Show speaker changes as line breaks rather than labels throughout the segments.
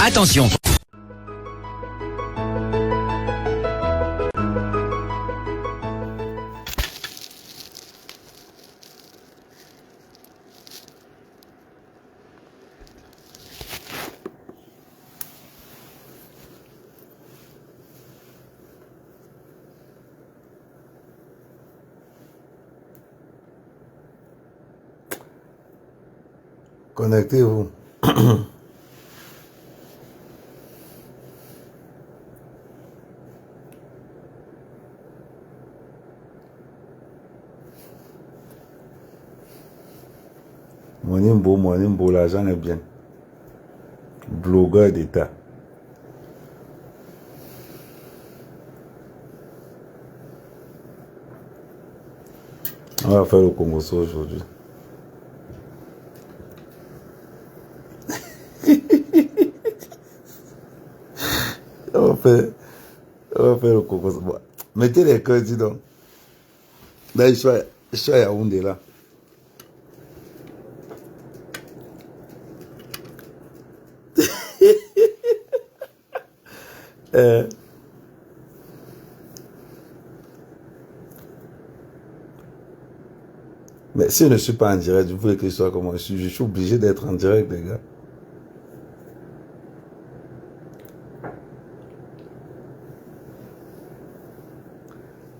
Attention.
Connectez-vous. Mon imbo, l'argent est bien. Blogueur d'État. On va faire le Congo aujourd'hui. On va faire le Congo. Bon. Mettez les cœurs, dis donc. Là, je suis à Yaoundé, là. Mais si je ne suis pas en direct, vous voulez que je sois comme je suis obligé d'être en direct, les gars.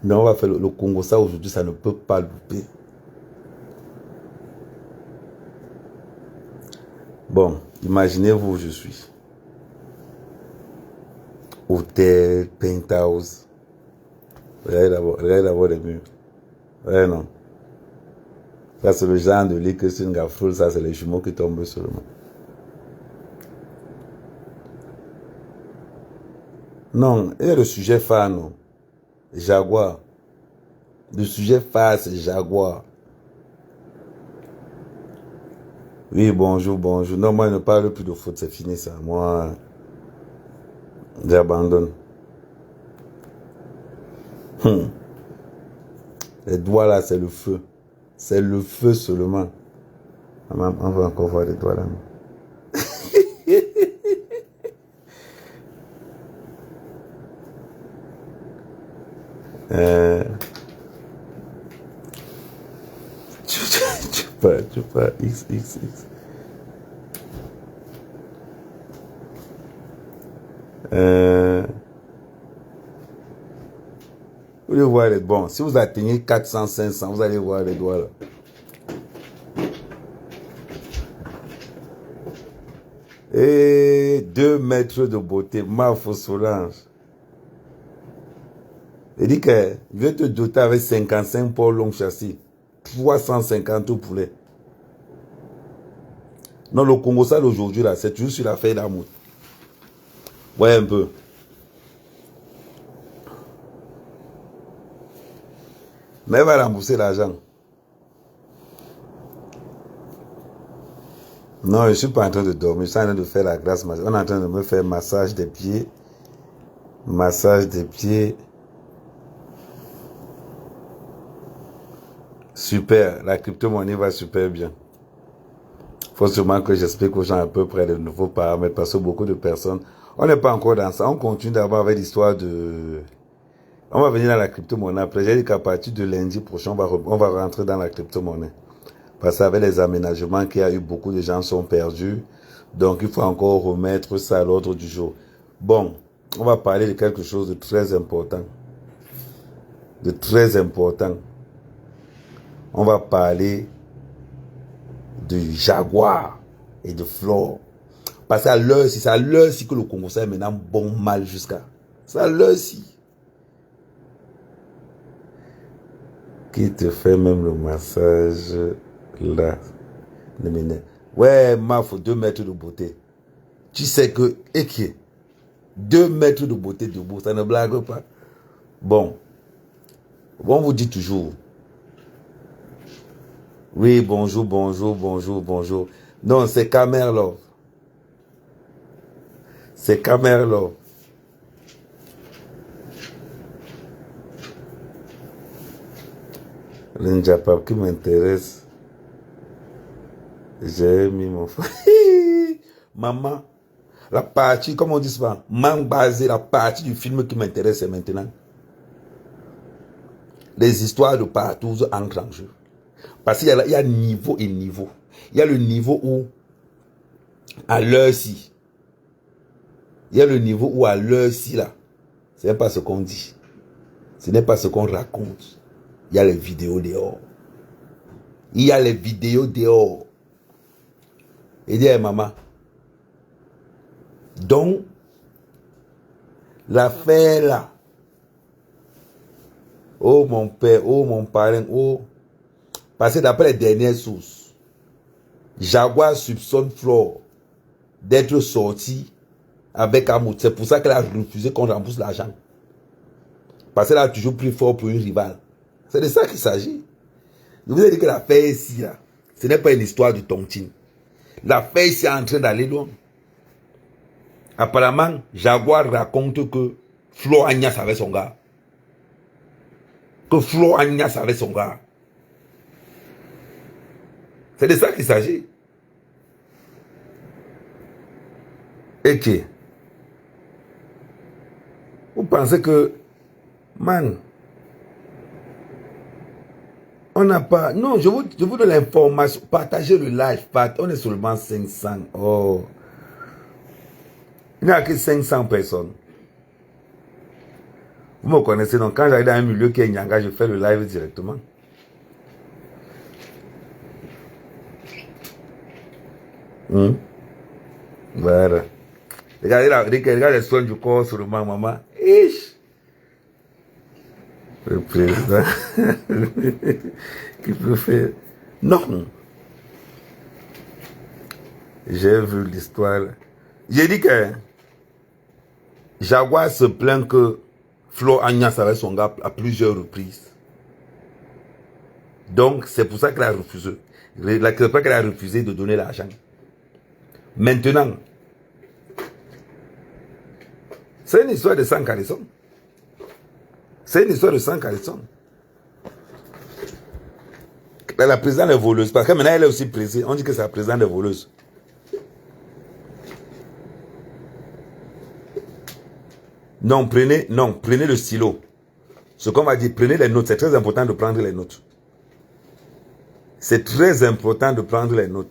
Mais on va faire le Congo, ça aujourd'hui, ça ne peut pas louper. Bon, imaginez-vous où je suis. Hôtel, penthouse. Regardez d'abord les murs. Ouais, non. Ça, c'est le genre de lit que c'est une gaffoule, ça, c'est les jumeaux qui tombent seulement. Non, et le sujet phare, non. Jaguar. Le sujet phare, c'est Jaguar. Oui, bonjour, bonjour. Non, moi, je ne parle plus de foot, c'est fini ça. Moi, j'abandonne. Les doigts là, c'est le feu. C'est le feu seulement. On va encore voir les doigts là. Tu pas, X. Vous allez voir les bons. Si vous atteignez 400, 500, vous allez voir les doigts là. Et 2 mètres de beauté, Mafo Solange. Il dit que je vais te doter avec 55 pour long châssis, 350 poulets. Non, le Congo ça d'aujourd'hui là, c'est toujours sur la feuille d'amour. Ouais, un peu. Mais elle va rembourser l'argent. Non, je ne suis pas en train de dormir, je suis en train de faire la grâce. On est en train de me faire massage des pieds. Massage des pieds. Super, la crypto-monnaie va super bien. Il faut sûrement que j'explique aux gens à peu près les nouveaux paramètres parce que beaucoup de personnes, on n'est pas encore dans ça. On continue d'abord avec l'histoire de... On va venir dans la crypto-monnaie. Après, j'ai dit qu'à partir de lundi prochain, on va rentrer dans la crypto-monnaie. Parce qu'avec les aménagements qu'il y a eu, beaucoup de gens sont perdus. Donc, il faut encore remettre ça à l'ordre du jour. Bon, on va parler de quelque chose de très important. De très important. On va parler de Jaguar et de Flore. Parce qu'à l'heure, c'est à l'heure-ci que le Congo est maintenant bon mal jusqu'à. C'est à l'heure-ci. Qui te fait même le massage là. Ouais, faut 2 mètres de beauté. Tu sais que, 2 mètres de beauté debout, ça ne blague pas. Bon, on vous dit toujours. Oui, bonjour. Non, c'est Camerlove. C'est Camerlove. Le Njapap qui m'intéresse. J'ai mis mon frère. Maman, La partie, comme on dit souvent, basé, la partie du film qui m'intéresse, c'est maintenant. Les histoires de partout entrent en jeu. Parce qu'il y a niveau et niveau. Il y a le niveau où, à l'heure-ci, il y a le niveau où, à l'heure-ci, là, ce n'est pas ce qu'on dit. Ce n'est pas ce qu'on raconte. Il y a les vidéos dehors. Il y a les vidéos dehors. Et dit, maman, donc, l'affaire là, oh mon père, oh mon parrain, oh, parce que d'après les dernières sources, Jaguar soupçonne Flore d'être sorti avec Amout. C'est pour ça qu'elle a refusé qu'on rembourse l'argent. Parce qu'elle a toujours pris fort pour une rivale. C'est de ça qu'il s'agit. Je vous ai dit que l'affaire ici, là, ce n'est pas une histoire de tontine. L'affaire ici est en train d'aller loin. Apparemment, Jaguar raconte que Flo Agnas avait son gars. Que Flo Agnas avait son gars. C'est de ça qu'il s'agit. Et que vous pensez que, man, on n'a pas... Non, je vous donne l'information. Partagez le live. On est seulement 500. Oh. Il n'y a que 500 personnes. Vous me connaissez, donc quand j'arrive dans un milieu qui est Nyanga, je fais le live directement. Voilà. Regardez les soins du corps sur le maman. Ish. Le président. Qui peut faire. Non. J'ai vu l'histoire. J'ai dit que Jaguar se plaint que Flo Agnas avait son gars à plusieurs reprises. Donc, c'est pour ça qu'elle a refusé. C'est pour ça qu'elle a refusé de donner l'argent. Maintenant, c'est une histoire de sang calisson. C'est une histoire de sang calisson. La présidente est voleuse. Parce que maintenant, elle est aussi pressée. On dit que c'est la présidente est voleuse. Non, prenez le stylo. Ce qu'on va dire, prenez les notes. C'est très important de prendre les notes. C'est très important de prendre les notes.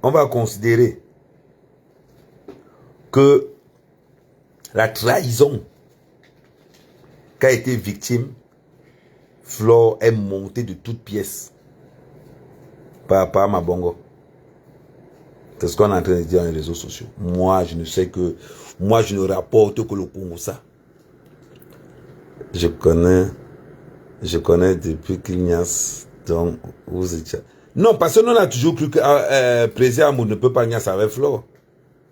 On va considérer que la trahison qu'a été victime, Flore est montée de toutes pièces par Mabongo. C'est ce qu'on est en train de dire dans les réseaux sociaux. Moi, je ne sais que... Moi, je ne rapporte que le Congo ça. Je connais depuis qu'il n'y a... Donc, vous étiez... Non, parce que nous, on a toujours cru que Président Amour ne peut pas nier avec Flore.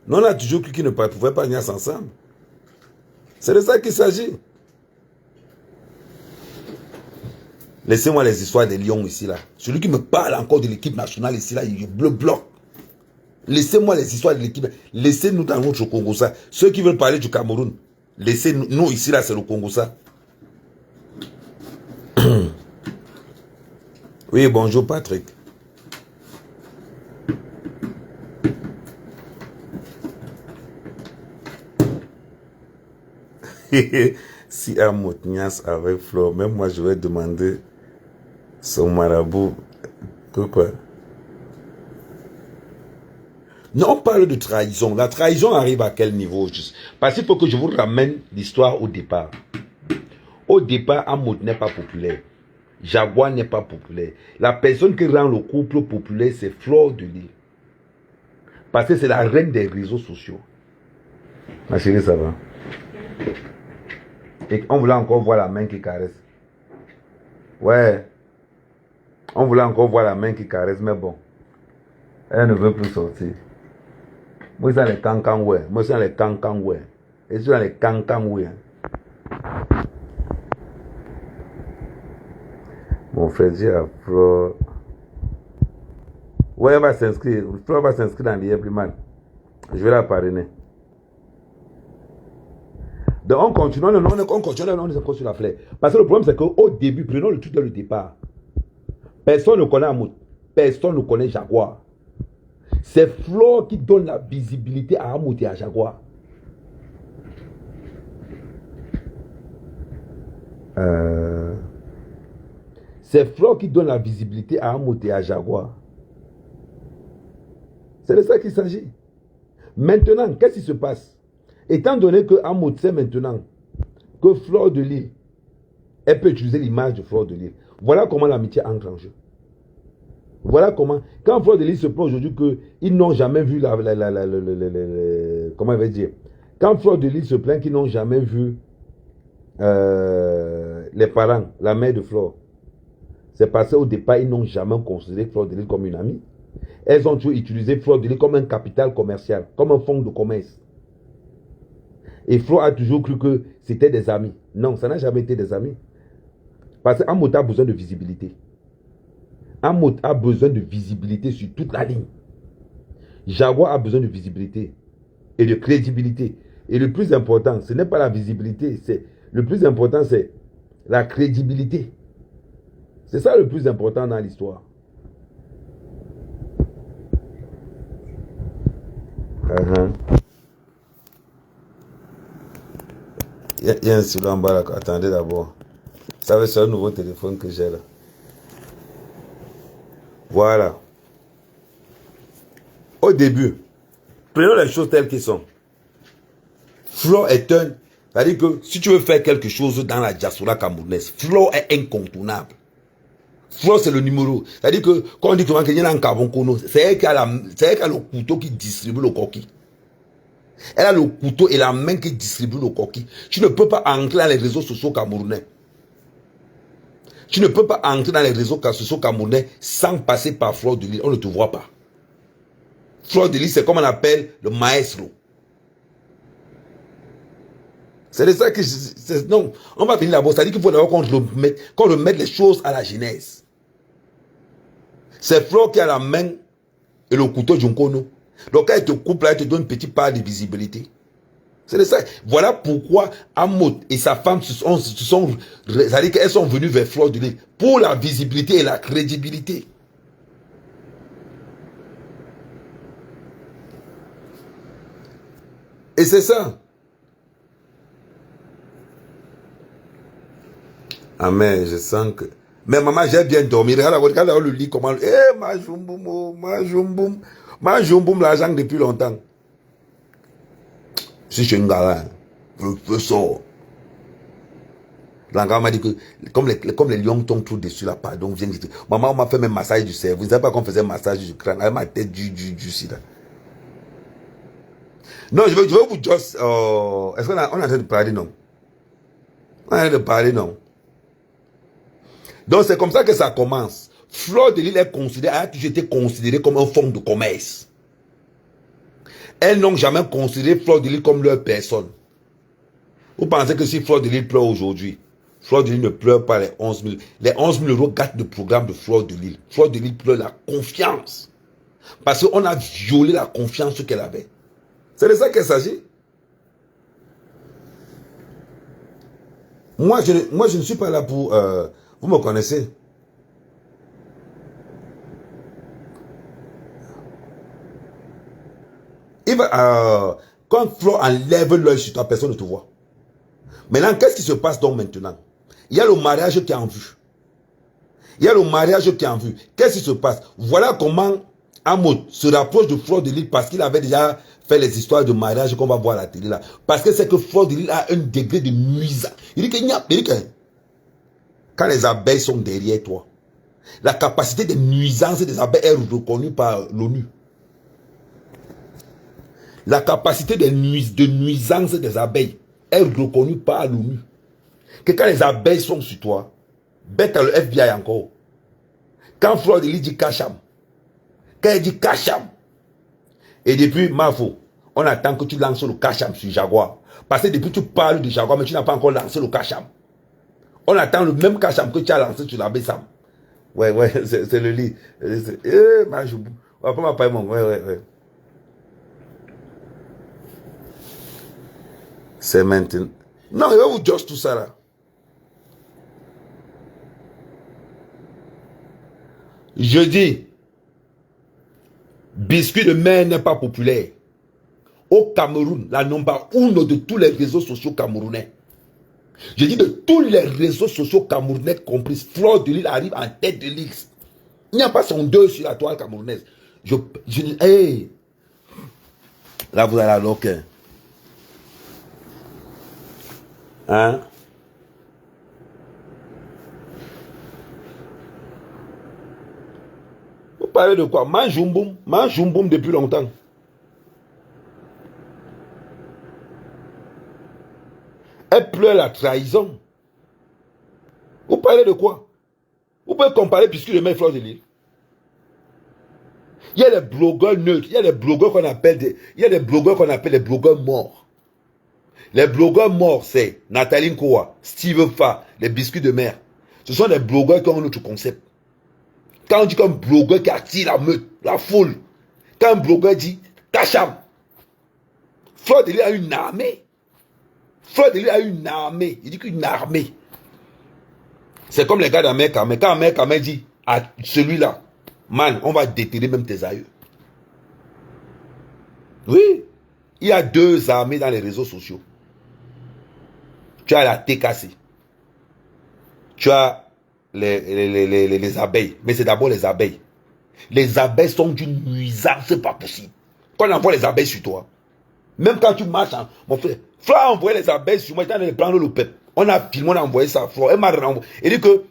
Nous, on a toujours cru qu'ils ne pouvaient pas nier ensemble. C'est de ça qu'il s'agit. Laissez-moi les histoires des lions ici, là. Celui qui me parle encore de l'équipe nationale ici, là, il bloque. Laissez-moi les histoires de l'équipe. Laissez-nous dans notre Congo ça. Ceux qui veulent parler du Cameroun, laissez-nous ici, là, c'est le Congo ça. Oui, bonjour Patrick. Si Amoutnias avec Flore, même moi je vais demander son marabout. Quoi? Non, on parle de trahison. La trahison arrive à quel niveau juste? Parce qu'il faut que je vous ramène l'histoire au départ. Au départ, Amout n'est pas populaire. Jaguar n'est pas populaire. La personne qui rend le couple populaire, c'est Flore de Lille. Parce que c'est la reine des réseaux sociaux. Ma chérie, ça va? Et on voulait encore voir la main qui caresse. Ouais. On voulait encore voir la main qui caresse, mais bon. Elle ne veut plus sortir. Moi, c'est les cancans, ouais. Moi, c'est les cancans, ouais. Et c'est les cancans, ouais. Mon frère dit à Flore. Ouais, elle va s'inscrire. Flore va s'inscrire dans l'IA primaire. Je vais la parrainer. Donc on continue, on est sur la fleur. Parce que le problème c'est qu'au début, prenons le truc de le départ. Personne ne connaît Amout. Personne ne connaît Jaguar. C'est Flore qui donne la visibilité à Amout et à Jaguar. C'est Flore qui donne la visibilité à Amout et à Jaguar. C'est de ça qu'il s'agit. Maintenant, qu'est-ce qui se passe? Étant donné que Amout sait maintenant que Flore de Lille, elle peut utiliser l'image de Flore de Lille. Voilà comment l'amitié entre en jeu. Voilà comment, quand Flore de Lille se plaint aujourd'hui qu'ils n'ont jamais vu comment il va dire, quand Flore de Lille se plaint qu'ils n'ont jamais vu les parents, la mère de Flore, c'est parce qu'au départ, ils n'ont jamais considéré Flore de Lille comme une amie. Elles ont toujours utilisé Flore de Lille comme un capital commercial, comme un fonds de commerce. Et Flore a toujours cru que c'était des amis. Non, ça n'a jamais été des amis. Parce qu'Amout a besoin de visibilité. Amout a besoin de visibilité sur toute la ligne. Jaguar a besoin de visibilité et de crédibilité. Et le plus important, ce n'est pas la visibilité, le plus important, c'est la crédibilité. C'est ça le plus important dans l'histoire. Il y a un stylo en bas là. Attendez d'abord. Ça c'est un nouveau téléphone que j'ai là. Voilà. Au début, prenons les choses telles qu'elles sont. Flore est un... C'est-à-dire que si tu veux faire quelque chose dans la diaspora camerounaise, Flore est incontournable. Flore, c'est le numéro. C'est-à-dire que quand on dit qu'il y a un Kabonkono, c'est elle qui a le couteau qui distribue le coquille. Elle a le couteau et la main qui distribue le coquille. Tu ne peux pas entrer dans les réseaux sociaux camerounais. Tu ne peux pas entrer dans les réseaux sociaux camerounais sans passer par Flore de Lille. On ne te voit pas. Flore de Lille, c'est comme on appelle le maestro. C'est de ça que... non, on va venir là-bas. C'est-à-dire qu'il faut d'abord qu'on remette les choses à la genèse. C'est Flore qui a la main et le couteau Junkono. Donc quand elle te coupe là, elle te donne une petite part de visibilité. C'est de ça. Voilà pourquoi Amout et sa femme c'est-à-dire qu'elles sont venues vers Flore de Lille pour la visibilité et la crédibilité. Et c'est ça. Ah mais je sens que... Mais maman, j'ai bien dormi. Regarde le lit, comment... Eh, ma jumboum, l'argent depuis longtemps. Si je suis un gars, je sors. L'engagement m'a dit que, comme les lions tombent tout dessus là, pardon, viens dire. Maman, on m'a fait même massage du cerveau. Vous ne savez pas qu'on faisait massage du crâne. Avec ma tête du sida. Non, je veux vous juste... est-ce qu'on a en train de parler, non? On a en train de parler, non? Donc c'est comme ça que ça commence. Flore de Lille a toujours été considérée comme un fonds de commerce. Elles n'ont jamais considéré Flore de Lille comme leur personne. Vous pensez que si Flore de Lille pleure aujourd'hui, Flore de Lille ne pleure pas les 11 000. Les 11 000 euros gâtent le programme de Flore de Lille. Flore de Lille pleure la confiance. Parce qu'on a violé la confiance qu'elle avait. C'est de ça qu'il s'agit. Moi, je ne suis pas là pour... vous me connaissez. Quand Flore enlève l'œil sur toi, personne ne te voit. Maintenant, qu'est-ce qui se passe donc maintenant? Il y a le mariage qui est en vue. Il y a le mariage qui est en vue. Qu'est-ce qui se passe? Voilà comment Amout se rapproche de Flore de Lille parce qu'il avait déjà fait les histoires de mariage qu'on va voir à la télé là. Parce que c'est que Flore de Lille a un degré de nuisance. Il dit que quand les abeilles sont derrière toi, la capacité de nuisance des abeilles est reconnue par l'ONU. La capacité de nuisance des abeilles est reconnue par l'ONU. Que quand les abeilles sont sur toi, bête à le FBI encore. Quand Flore de Lille dit Kacham, quand elle dit Kacham, et depuis Mafo, on attend que tu lances le Kacham sur Jaguar. Parce que depuis tu parles de Jaguar, mais tu n'as pas encore lancé le Kacham. On attend le même Kacham que tu as lancé sur la Bessam. Ouais, c'est le lit. On va pas m'appeler mon. Ouais. C'est maintenant. Non, il va vous dire tout ça là. Je dis, Biscuit de mer n'est pas populaire. Au Cameroun, la number uno de tous les réseaux sociaux camerounais. Je dis de tous les réseaux sociaux camerounais compris, Fleur de Lille arrive en tête de liste. Il n'y a pas son deux sur la toile camerounaise. Hey. Là, vous allez alors que... Hein? Vous parlez de quoi? Manjumboum depuis longtemps. Elle pleure la trahison. Vous parlez de quoi? Vous pouvez comparer puisque le mec Fleur de Lille. Il y a des blogueurs neutres, il y a des blogueurs qu'on appelle des blogueurs morts. Les blogueurs morts, c'est Nathalie Nkoa, Steve Fa, les biscuits de mer. Ce sont des blogueurs qui ont un autre concept. Quand on dit qu'un blogueur qui attire la meute, la foule, quand un blogueur dit Tacham, Fleur de Lille a une armée. Fleur de Lille a une armée. Il dit qu'une armée. C'est comme les gars d'Amer Kamé. Quand Amer Kamé dit à celui-là, man, on va déterrer même tes aïeux. Oui. Il y a deux armées dans les réseaux sociaux. Tu as la TKC. Tu as les abeilles. Mais c'est d'abord les abeilles. Les abeilles sont d'une nuisance, c'est pas possible. Quand on envoie les abeilles sur toi, même quand tu marches, mon frère, Fleur a envoyé les abeilles sur moi, il est en train de prendre le peuple. On a filmé, on a envoyé ça à Fleur. Elle m'a renvoyé. Elle dit que,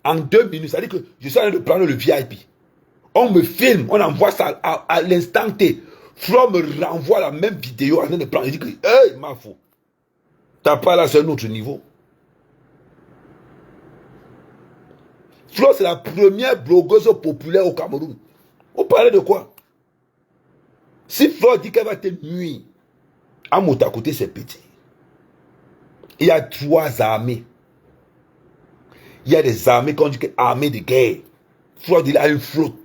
en 2 minutes, ça dit que je suis en train de prendre le VIP. On me filme, on envoie ça à l'instant T. Fleur me renvoie la même vidéo en train de prendre. Il dit que, hey, ma fou. T'as pas là, c'est un autre niveau. Fleur, c'est la première blogueuse populaire au Cameroun. Vous parlez de quoi? Si Fleur dit qu'elle va te nuire, à mon côté, c'est petit. Il y a 3 armées. Il y a des armées qu'on dit que armées de guerre. Fleur de Lille a une flotte.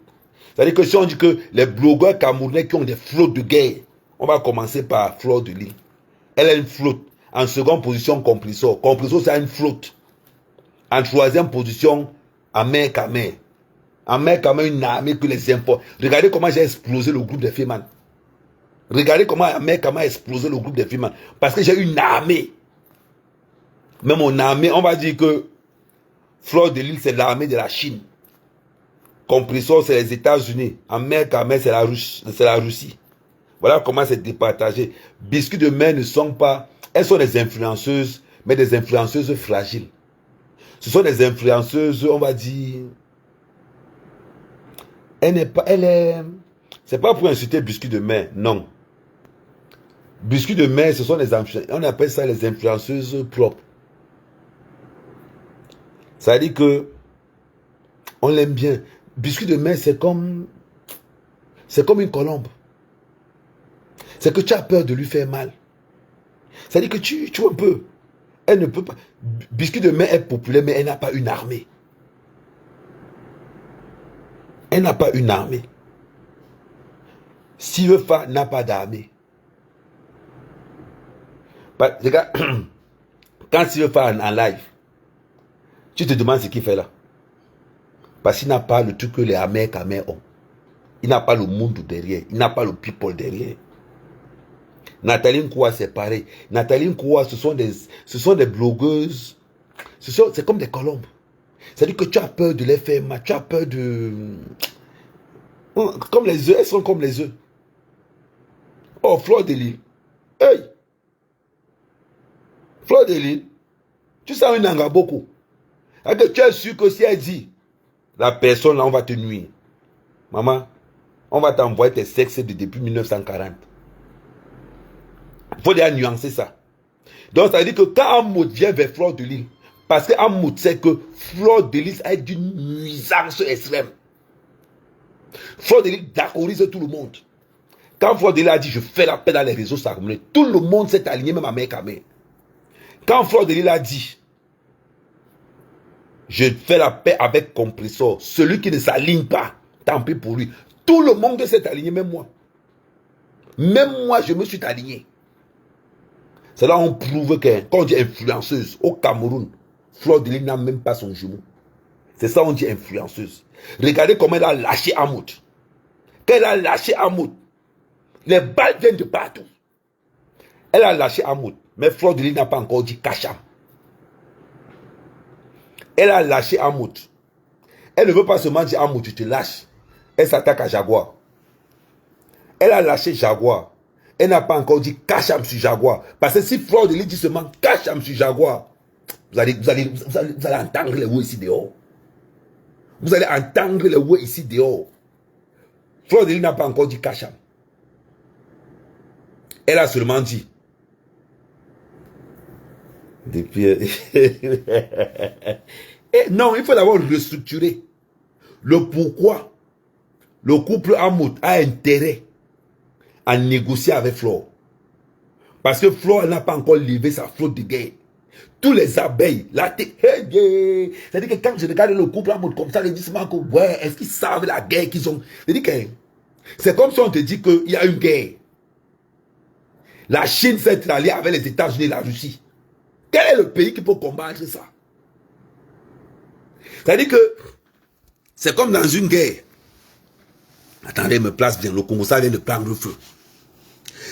C'est-à-dire que si on dit que les blogueurs camerounais qui ont des flottes de guerre, on va commencer par Fleur de Lille. Elle a une flotte. En seconde position, Complisso. Complisso, c'est une flotte. En troisième position, Amer Kamé. Amer Kamé, une armée que les infos. Regardez comment j'ai explosé le groupe des Féman. Regardez comment Amer Kamé a explosé le groupe des Féman. Parce que j'ai une armée. Mais mon armée, on va dire que Fleur de Lille, c'est l'armée de la Chine. Complisso, c'est les États-Unis. Amer Kamé, c'est la Russie. Voilà comment c'est départagé. Biscuits de mer ne sont pas... Elles sont des influenceuses, mais des influenceuses fragiles. Ce sont des influenceuses, on va dire... C'est pas pour insulter Biscuits de mer, non. Biscuits de mer, ce sont des influenceuses. On appelle ça les influenceuses propres. Ça veut dire que... On l'aime bien. Biscuit de mer, c'est comme une colombe. C'est que tu as peur de lui faire mal. Ça veut dire que tu vois un peu. Elle ne peut pas. Biscuit de mer est populaire, mais elle n'a pas une armée. Elle n'a pas une armée. Steve Fa n'a pas d'armée. Regarde, quand Steve Fa en live, tu te demandes ce qu'il fait là. Parce qu'il n'a pas le truc que les Amer Kamé ont. Il n'a pas le monde derrière. Il n'a pas le people derrière. Nathalie Nkoa, c'est pareil. Nathalie Nkoa, ce sont des blogueuses. C'est comme des colombes. C'est-à-dire que tu as peur de les faire mal. Tu as peur de... Comme les œufs, elles sont comme les œufs. Oh, Fleur de Lille. Hey! Fleur de Lille. Tu sens une anga beaucoup. Alors que tu es sûr que si elle dit, la personne là, on va te nuire. Maman, on va t'envoyer tes sexes depuis 1940. Il faut déjà nuancer ça. Donc, ça veut dire que quand Amoud vient vers Fleur de Lille, parce que Amoud sait que Fleur de Lille est d'une nuisance extrême. Fleur de Lille d'accorise tout le monde. Quand Fleur de Lille a dit, je fais la paix dans les réseaux sociaux, tout le monde s'est aligné, même à Amer Kamé. Quand Fleur de Lille a dit, je fais la paix avec Compressor, celui qui ne s'aligne pas, tant pis pour lui. Tout le monde s'est aligné, même moi. Même moi, je me suis aligné. C'est là on prouve que, quand on dit influenceuse, au Cameroun, Fleur de Lille n'a même pas son genou. C'est ça on dit influenceuse. Regardez comment elle a lâché Amoud. qu'elle a lâché Hamoud. Les balles viennent de partout. Elle a lâché Hamoud. Mais Fleur de Lys n'a pas encore dit Kacham. Elle a lâché Hamoud. Elle ne veut pas seulement dire Hamoud, tu te lâches. Elle s'attaque à Jaguar. Elle a lâché Jaguar. Elle n'a pas encore dit Kacham sur Jaguar. Parce que si Fleur de Lys dit seulement Kacham sur Jaguar, vous allez entendre les voix ici dehors. Vous allez entendre les voix ici dehors. Fleur de Lys n'a pas encore dit Kacham. Elle a seulement dit. Depuis. Non, il faut d'abord restructurer le pourquoi le couple Hamoud a intérêt à négocier avec Flore. Parce que Flore n'a pas encore levé sa flotte de guerre. Tous les abeilles, c'est-à-dire que quand je regarde le couple Hamoud comme ça, je dis seulement que, ouais, est-ce qu'ils savent la guerre qu'ils ont? C'est-à-dire que c'est comme si on te dit qu'il y a une guerre. La Chine s'est alliée avec les États-Unis et la Russie. Quel est le pays qui peut combattre ça? C'est-à-dire que c'est comme dans une guerre. Attendez, me place bien. Le Congo, ça vient de prendre le feu.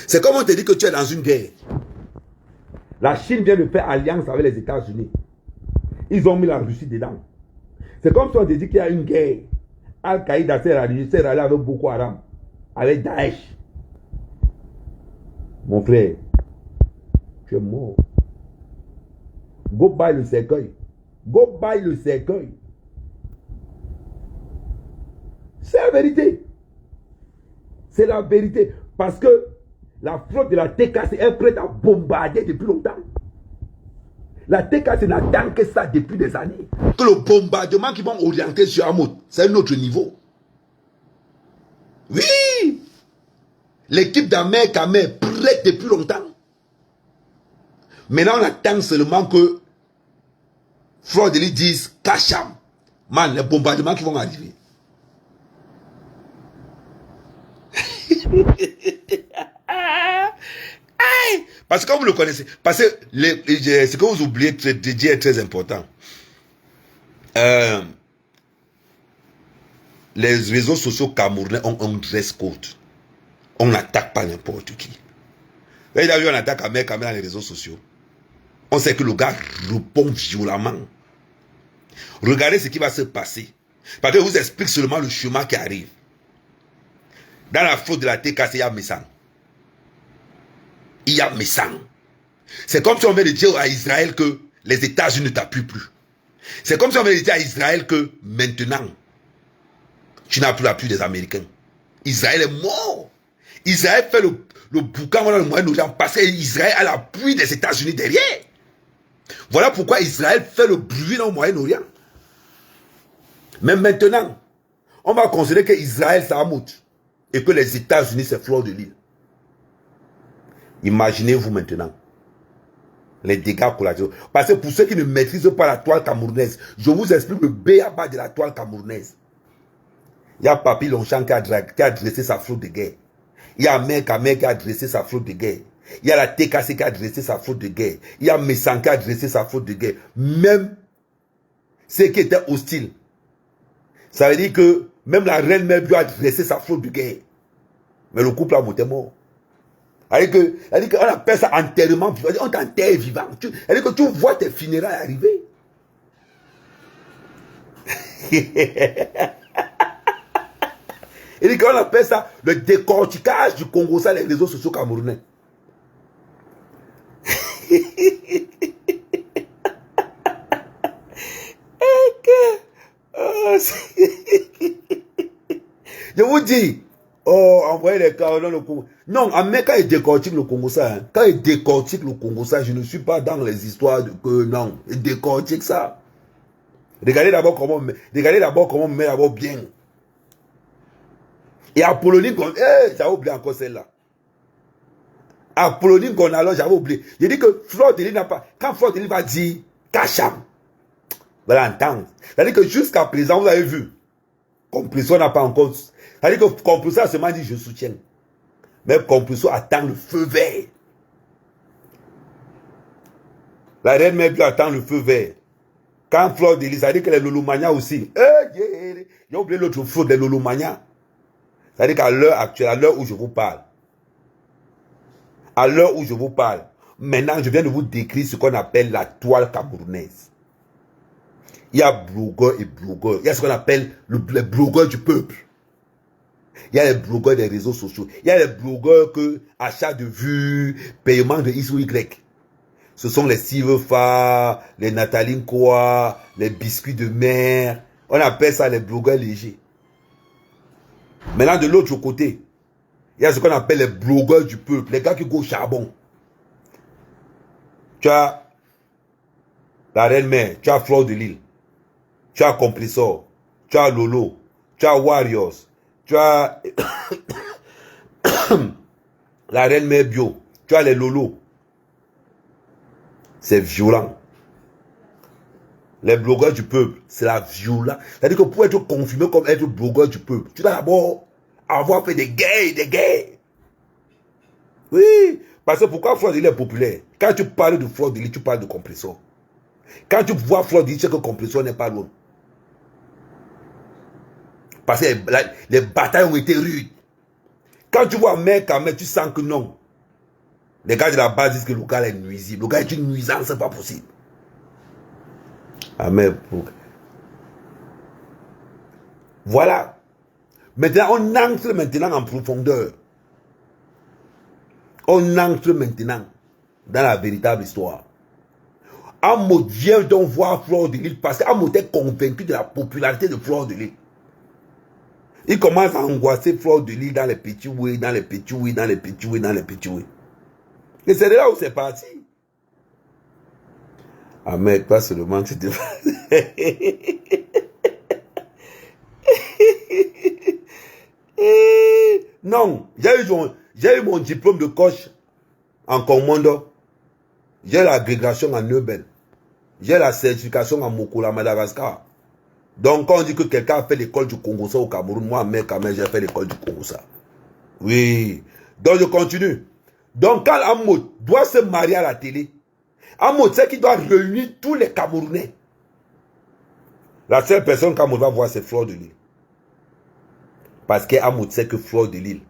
C'est comme on te dit que tu es dans une guerre. La Chine vient de faire alliance avec les États-Unis. Ils ont mis la Russie dedans. C'est comme si on te dit qu'il y a une guerre. Al-Qaïda s'est rallié avec Boko Haram, avec Daesh. Mon frère, tu es mort. Go buy le cercueil. Go buy le cercueil. C'est la vérité. C'est la vérité. Parce que la flotte de la TKC est prête à bombarder depuis longtemps. La TKC n'attend que ça depuis des années. Que le bombardement qu'ils vont orienter sur Hamoud, c'est un autre niveau. Oui! L'équipe d'Amer Kamer prête depuis longtemps. Maintenant, on attend seulement que Fleur de Lys dise Kacham. Man, les bombardements qui vont arriver. Parce que comme vous le connaissez, parce que ce que vous oubliez de dire est très important. Les réseaux sociaux camerounais ont un dress code. On n'attaque pas n'importe qui. Là, il a eu une attaque à Amer Kamer dans les réseaux sociaux. On sait que le gars répond violemment. Regardez ce qui va se passer. Parce que je vous explique seulement le chemin qui arrive. Dans la faute de la TKC, il y a Messang. Il y a Messang. C'est comme si on venait de dire à Israël que les États-Unis ne t'appuient plus. C'est comme si on venait de dire à Israël que maintenant, tu n'as plus l'appui des Américains. Israël est mort. Israël fait le boucan dans le Moyen-Orient parce qu'Israël a l'appui des États-Unis derrière. Voilà pourquoi Israël fait le bruit dans le Moyen-Orient. Mais maintenant, on va considérer que Israël c'est Hamoud et que les États-Unis c'est Fleur de Lys. Imaginez-vous maintenant les dégâts collatéraux. Parce que pour ceux qui ne maîtrisent pas la toile camerounaise, je vous explique le b.a.-ba de la toile camerounaise. Il y a Papi Longchamp qui a dressé sa flotte de guerre. Il y a Amer Kamer qui a dressé sa flotte de guerre. Il y a la TKC qui a dressé sa flotte de guerre. Il y a Messang qui a dressé sa flotte de guerre. Même ceux qui étaient hostiles. Ça veut dire que même la reine mère a dressé sa flotte de guerre. Mais le couple a monté mort. C'est-à-dire qu'on appelle ça enterrement vivant. On t'enterre vivant. C'est-à-dire que tu vois tes funérailles arriver. Et qu'on appelle ça le décortiquage du Congo, ça les réseaux sociaux camerounais. Je vous dis, envoyez les cas dans le Congo. Non, mais quand il décortique le Congo, ça, hein, quand il décortique le Congo, ça, je ne suis pas dans les histoires de que non, il décortique ça. Regardez d'abord comment on met d'abord bien. Et Apollonie, j'avais oublié encore celle-là. Apollonie Gonalon, j'avais oublié. J'ai dit que Fleur de Lys n'a pas. Quand Fleur de Lys va dire Kacham, vous allez entendre. C'est-à-dire que jusqu'à présent, vous avez vu, Compulsion n'a pas encore. C'est-à-dire que Compulsion a seulement dit je soutiens. Mais Compulsion attend le feu vert. La reine mère attend le feu vert. Quand Fleur de Lys, ça dit que les Lolomania aussi. J'ai oublié l'autre faute des Lolomania. C'est-à-dire qu'à l'heure actuelle, à l'heure où je vous parle, maintenant je viens de vous décrire ce qu'on appelle la toile camerounaise. Il y a blogueurs et blogueurs. Il y a ce qu'on appelle les blogueurs du peuple. Il y a les blogueurs des réseaux sociaux. Il y a les blogueurs que achat de vues, paiement de X ou Y. Ce sont les Silvefa, les Nathalie Koa, les biscuits de mer. On appelle ça les blogueurs légers. Maintenant, de l'autre côté, il y a ce qu'on appelle les blogueurs du peuple, les gars qui go au charbon. Tu as la Reine Mère, tu as Fleur de Lille, tu as Compressor, tu as Lolo, tu as Warriors, tu as la Reine Mère Bio, tu as les Lolo. C'est violent. Les blogueurs du peuple, c'est la violence. C'est-à-dire que pour être confirmé comme être blogueur du peuple, tu dois d'abord avoir fait des guerres. Oui, parce que pourquoi Fleur de Lille est populaire? Quand tu parles de Fleur de Lille, tu parles de Compressor. Quand tu vois Fleur de Lille, tu sais que Compressor n'est pas loin. Parce que les batailles ont été rudes. Quand tu vois Mère Kamel, tu sens que non. Les gars de la base disent que le gars est nuisible. Le gars est une nuisance, c'est pas possible. Ah mais voilà. Maintenant, on entre maintenant en profondeur. On entre maintenant dans la véritable histoire. Amo vient donc voir Fleur de Lille parce qu'Amo était convaincu de la popularité de Fleur de Lille. Il commence à angoisser Fleur de Lille dans les petits oui, dans les petits oui, dans les petits oui, dans les petits oui. Et c'est de là où c'est parti. Ah mec, pas seulement tu te... Non, j'ai eu mon diplôme de coach en commando. J'ai l'agrégation en Neubel. J'ai la certification en Mokola, Madagascar. Donc, quand on dit que quelqu'un a fait l'école du Congo-Ça au Cameroun, moi, mec, quand même, j'ai fait l'école du Congo-Ça. Oui. Donc, je continue. Donc, quand Amod doit se marier à la télé, Amod sait qu'il doit réunir tous les Camerounais. La seule personne qu'Amod va voir, c'est Fleur de Lille. Parce qu'Amod sait que Fleur de Lille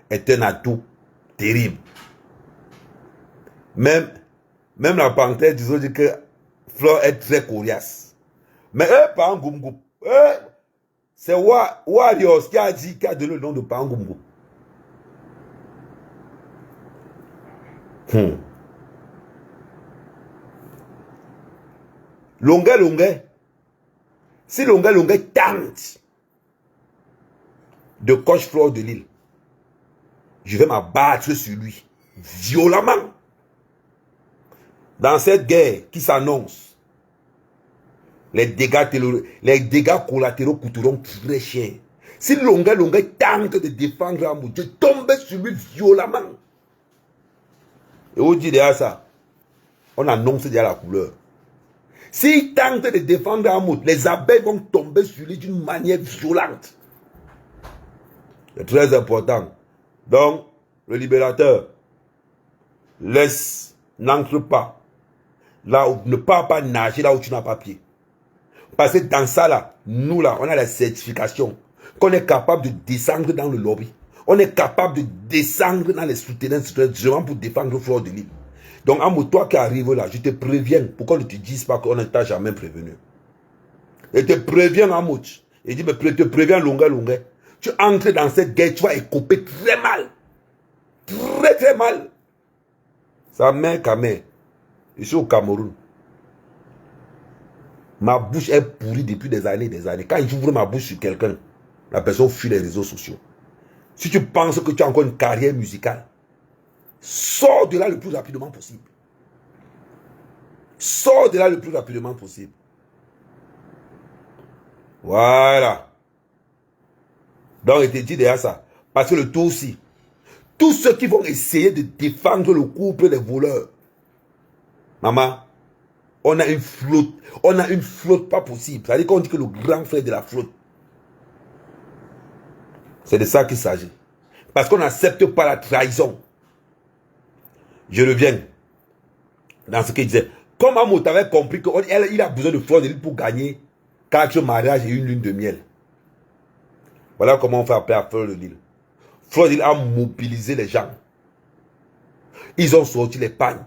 est un atout terrible. Même la parenthèse, disons que Fleur est très coriace. Mais Pangumgum, c'est Warriors qui a donné le nom de Pangumgum. Longuet. Si Longuet tente de coach Fleur de Lille, je vais m'abattre sur lui violemment. Dans cette guerre qui s'annonce, les dégâts collatéraux coûteront très cher. Si Longuet tente de défendre Amoud, je tombe sur lui violemment. Et on dit derrière ça, on annonce déjà la couleur. S'il tente de défendre Amoud, les abeilles vont tomber sur lui d'une manière violente. C'est très important. Donc, le libérateur n'entre pas. Là où ne pas nager là où tu n'as pas pied. Parce que dans ça là, nous là, on a la certification qu'on est capable de descendre dans le lobby. On est capable de descendre dans les souterrains justement pour défendre Fleur de Lille. Donc, Amo, toi qui arrives là, je te préviens pour qu'on ne te dise pas qu'on ne t'a jamais prévenu. Et te préviens, Amo. Et dis, mais te préviens, Longuet. Tu entres dans cette guerre, tu vas écoper très mal. Très, très mal. Sa mère, Kamé. Je suis au Cameroun. Ma bouche est pourrie depuis des années. Quand j'ouvre ma bouche sur quelqu'un, la personne fuit les réseaux sociaux. Si tu penses que tu as encore une carrière musicale, sors de là le plus rapidement possible. Sors de là le plus rapidement possible. Voilà. Donc, il te dit derrière ça. Parce que le tout aussi, tous ceux qui vont essayer de défendre le couple des voleurs, maman, on a une flotte. On a une flotte pas possible. C'est-à-dire qu'on dit que le grand frère de la flotte. C'est de ça qu'il s'agit. Parce qu'on n'accepte pas la trahison. Je reviens dans ce qu'il disait. Comme Amo avait compris qu'il a besoin de Fleur de Lille pour gagner 4 mariages et une lune de miel. Voilà comment on fait appeler à Fleur de Lille.
Fleur de Lys a mobilisé les gens. Ils ont sorti les pagnes.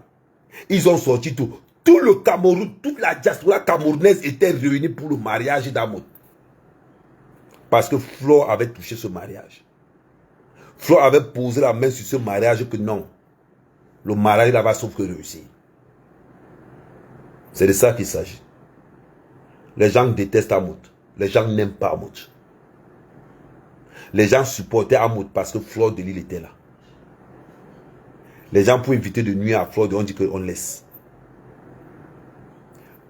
Ils ont sorti tout. Tout le Cameroun, toute la diaspora camerounaise était réunie pour le mariage d'Amoud. Parce que Flore avait touché ce mariage. Flore avait posé la main sur ce mariage que non. Le mariage là va sauf que réussir. C'est de ça qu'il s'agit. Les gens détestent Amoud. Les gens n'aiment pas Amoud. Les gens supportaient Amoud parce que Flore de Lys était là. Les gens pour éviter de nuire à Flore de Lys, on dit qu'on laisse.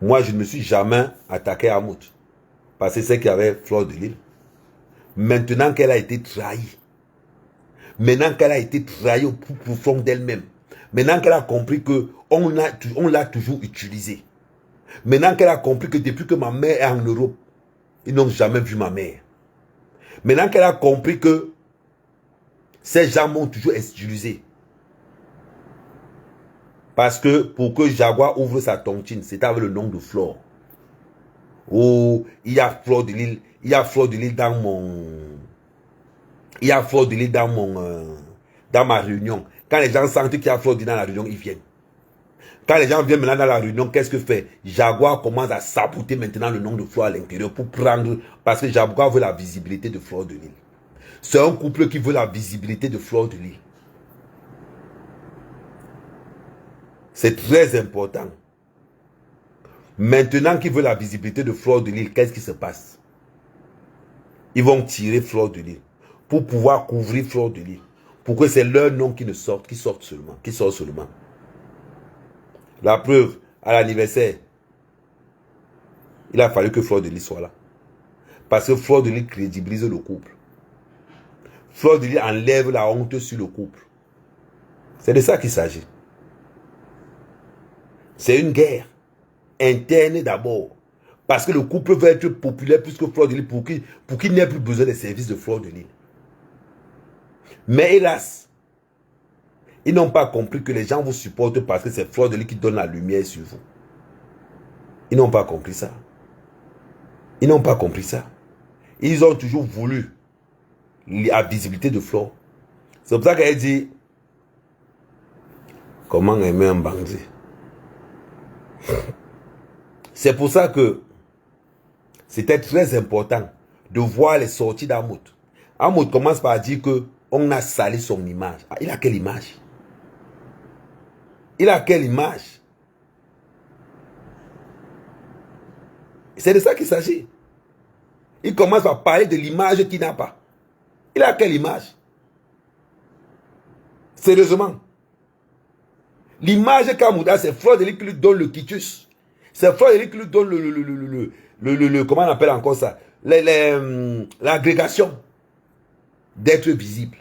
Moi, je ne me suis jamais attaqué à Amoud. Parce que c'est qu'il y avait Flore de Lys. Maintenant qu'elle a été trahie. Maintenant qu'elle a été trahie au plus profond d'elle-même. Maintenant qu'elle a compris qu'on l'a toujours utilisée. Maintenant qu'elle a compris que depuis que ma mère est en Europe, ils n'ont jamais vu ma mère. Maintenant qu'elle a compris que ces gens m'ont toujours utilisé. Parce que pour que Jaguar ouvre sa tontine, c'était avec le nom de Flore. Oh, il y a Flore de Lys, il y a Flore de Lys dans mon... Il y a Flore de Lys dans ma réunion. Quand les gens sentent qu'il y a Flore de Lys dans la réunion, ils viennent. Quand les gens viennent maintenant dans la réunion, qu'est-ce que fait? Jaguar commence à saboter maintenant le nom de Flore à l'intérieur pour prendre... Parce que Jaguar veut la visibilité de Flore de Lys. C'est un couple qui veut la visibilité de Flore de Lys. C'est très important. Maintenant qu'ils veulent la visibilité de Flore de Lys, qu'est-ce qui se passe? Ils vont tirer Flore de Lys pour pouvoir couvrir Flore de Lys. Pour que c'est leur nom qui ne sorte, qui sort seulement. La preuve, à l'anniversaire, il a fallu que Flore de Lys soit là. Parce que Flore de Lys crédibilise le couple. Flore de Lys enlève la honte sur le couple. C'est de ça qu'il s'agit. C'est une guerre interne d'abord. Parce que le couple veut être populaire plus que Flore de Lys pour qu'il n'ait plus besoin des services de Flore de Lys. Mais hélas, ils n'ont pas compris que les gens vous supportent parce que c'est Flore de Lys qui donne la lumière sur vous. Ils n'ont pas compris ça. Ils n'ont pas compris ça. Ils ont toujours voulu la visibilité de Flore. C'est pour ça qu'elle dit comment aimer un bandit. C'est pour ça que c'était très important de voir les sorties d'Amoud. Amoud commence par dire que on a sali son image. Ah, il a quelle image? Il a quelle image? C'est de ça qu'il s'agit. Il commence par parler de l'image qu'il n'a pas. Il a quelle image? Sérieusement. L'image qu'Amoud a, c'est Flore de Lys qui lui donne le quitus. C'est Flore de Lys qui lui donne comment on appelle encore ça? L'agrégation d'être visible.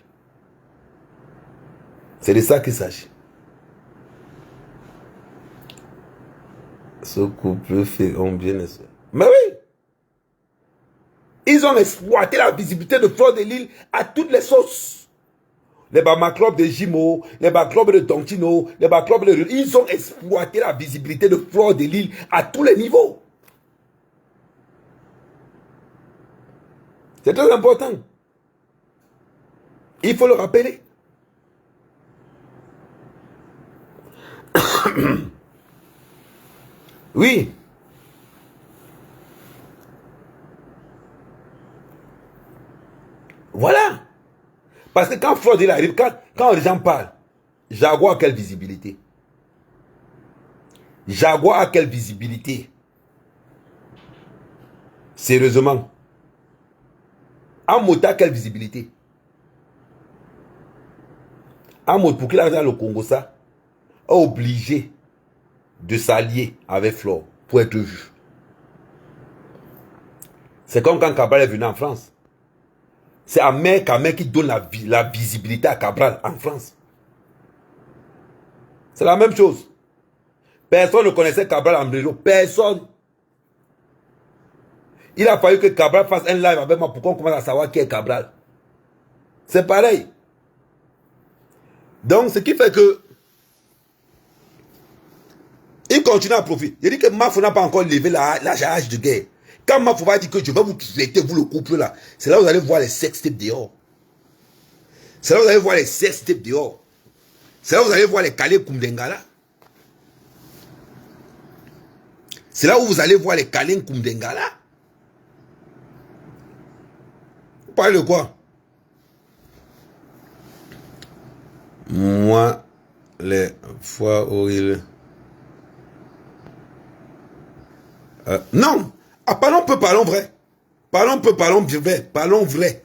C'est de ça qu'il s'agit. Ce couple fait bien. Mais oui! Ils ont exploité la visibilité de Flore de Lys à toutes les sauces. Les Bamaclubs de Jimo, les Bamaclubs de Tontino, les Bamaclubs de... Ils ont exploité la visibilité de Flore de Lys à tous les niveaux. C'est très important. Il faut le rappeler. Oui. Voilà. Parce que quand Flore de Lys arrive, quand les gens parlent, Jaguar a quelle visibilité? Jaguar a quelle visibilité? Sérieusement. Amoud a quelle visibilité? Amoud, pour qu'il arrive dans le Congo, ça, est obligé de s'allier avec Flore pour être vu. C'est comme quand Cabral est venu en France. C'est Ahmed Kamel qui donne la visibilité à Cabral en France. C'est la même chose. Personne ne connaissait Cabral en région. Personne. Il a fallu que Cabral fasse un live avec moi pour qu'on commence à savoir qui est Cabral. C'est pareil. Donc, ce qui fait que il continue à profiter. Il dit que Mafo n'a pas encore levé la charge de guerre. Quand Mafo va dire que je vais vous traiter, vous le couple là, c'est là où vous allez voir les sextapes dehors. C'est là où vous allez voir les sex tapes dehors. C'est là où vous allez voir les calés Kumdengala. C'est là où vous allez voir les calés Kumdengala. Vous parlez de quoi? Moi, les fois où il... non. Ah, parlons peu, parlons vrai. Parlons peu, parlons vrai. Parlons vrai.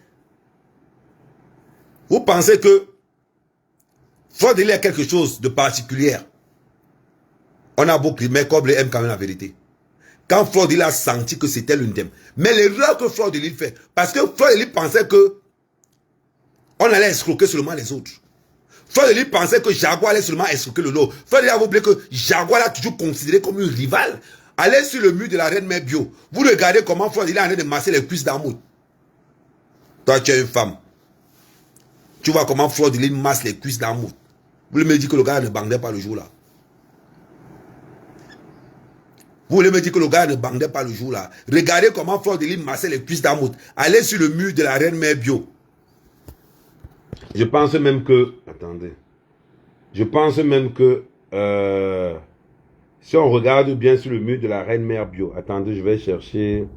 Vous pensez que Fleur de Lys a quelque chose de particulier? On a beaucoup, mais Coble aime quand même la vérité. Quand Fleur de Lys a senti que c'était l'une d'elles. Mais l'erreur que Fleur de Lys fait, parce que Fleur de Lys pensait que on allait escroquer seulement les autres. Fleur de Lys pensait que Jaguar allait seulement escroquer le lot. Fleur de Lys a oublié que Jaguar l'a toujours considéré comme une rivale. Allez sur le mur de la reine mère bio. Vous regardez comment Fleur de Lys est en train de masser les cuisses d'Amoud. Toi, tu es une femme. Tu vois comment Fleur de Lys masse les cuisses d'Amoud. Vous voulez me dire que le gars ne bandait pas le jour-là? Vous voulez me dire que le gars ne bandait pas le jour-là? Regardez comment Fleur de Lys massait les cuisses d'Amoud. Allez sur le mur de la reine mère bio. Je pense même que... Attendez. Je pense même que... si on regarde bien sur le mur de la reine mère bio. Attendez, je vais chercher...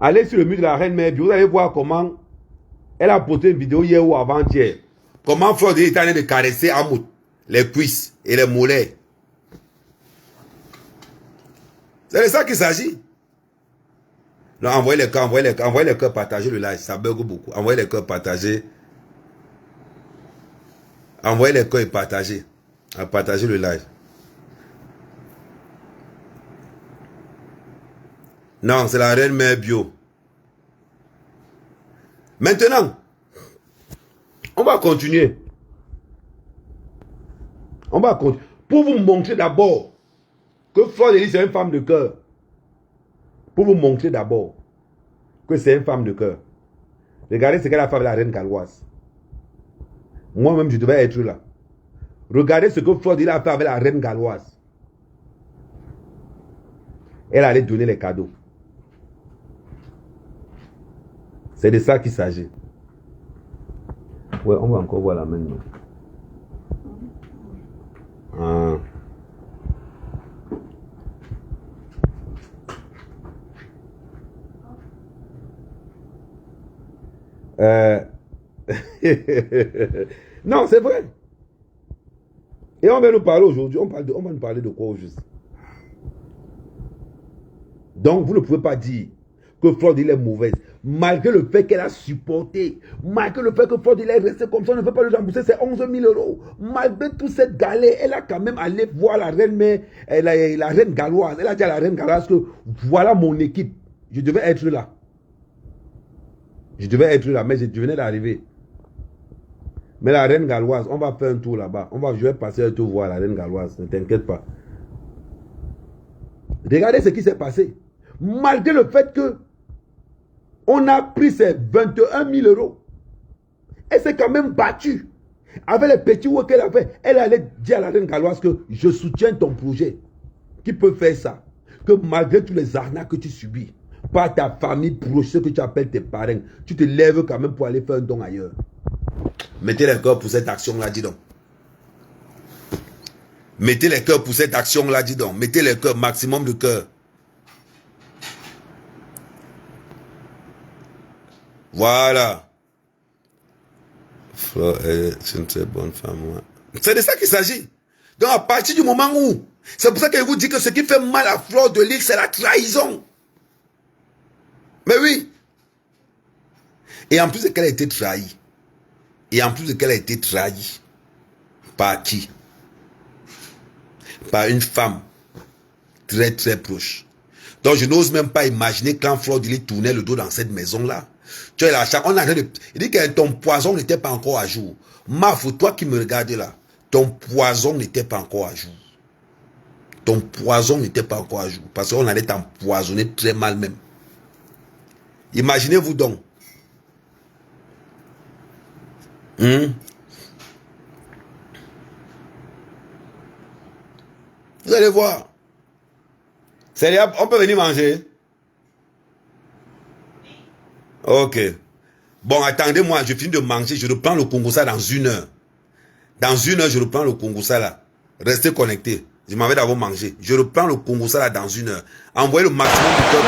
Allez sur le mur de la reine mère bio. Vous allez voir comment... Elle a posté une vidéo hier ou avant-hier. Comment Fleur de Lys est en train de caresser Amoud. Les cuisses et les mollets. C'est de ça qu'il s'agit. Non, envoyez les cœurs, partagez le live. Ça bug beaucoup. Envoyez les cœurs, partagez. Envoyez les cœurs et partagez. Partagez le live. Non, c'est la reine mère bio. Maintenant, on va continuer. On va continuer. Pour vous montrer d'abord que Fleur de Lys est une femme de cœur. Pour vous montrer d'abord que c'est une femme de cœur. Regardez ce qu'elle a fait avec la reine galloise. Moi-même, je devais être là. Regardez ce que Fleur de Lys a fait avec la reine galloise. Elle allait donner les cadeaux. C'est de ça qu'il s'agit. Ouais, on va encore voir la même. Ah. Non, c'est vrai. Et on va nous parler aujourd'hui. On va nous parler de quoi au juste? Donc, vous ne pouvez pas dire que Fleur de Lys est mauvaise. Malgré le fait qu'elle a supporté, malgré le fait que Fleur de Lys est restée comme ça, on ne veut pas lui rembourser ses 11 000 euros. Malgré toute cette galère, elle a quand même allé voir la reine, mais la reine galloise. Elle a dit à la reine galloise que voilà mon équipe. Je devais être là. Je devais être là, mais je venais d'arriver. Mais la reine galloise, on va faire un tour là-bas. Je vais passer un tour voir la reine galloise. Ne t'inquiète pas. Regardez ce qui s'est passé. Malgré le fait que on a pris ses 21 000 euros. Elle s'est quand même battue. Avec les petits mots qu'elle a fait, elle allait dire à la reine galloise que je soutiens ton projet. Qui peut faire ça? Que malgré tous les arnaques que tu subis, par ta famille proche, ceux que tu appelles tes parents, tu te lèves quand même pour aller faire un don ailleurs. Mettez les cœurs pour cette action-là, dis donc. Mettez les cœurs pour cette action-là, dis donc. Mettez les cœurs, maximum de cœurs. Voilà. C'est une très bonne femme. Ouais. C'est de ça qu'il s'agit. Donc à partir du moment où, c'est pour ça que je vous dis que ce qui fait mal à Fleur de Lys, c'est la trahison. Mais oui. Et en plus de qu'elle a été trahie. Par qui? Par une femme très très proche. Donc je n'ose même pas imaginer quand Fleur de Lys tournait le dos dans cette maison-là. Tu es là, on a il dit que ton poison n'était pas encore à jour. Mafou, toi qui me regardes là, ton poison n'était pas encore à jour. Ton poison n'était pas encore à jour. Parce qu'on allait t'empoisonner très mal même. Imaginez-vous donc. Vous allez voir. On peut venir manger. Ok. Bon, attendez-moi, je finis de manger, je reprends le Congo-ça dans 1 heure. Dans 1 heure, je reprends le Congo-ça là. Restez connectés. Je m'en vais d'abord manger. Je reprends le Congo-ça là dans 1 heure. Envoyez le maximum de cœur.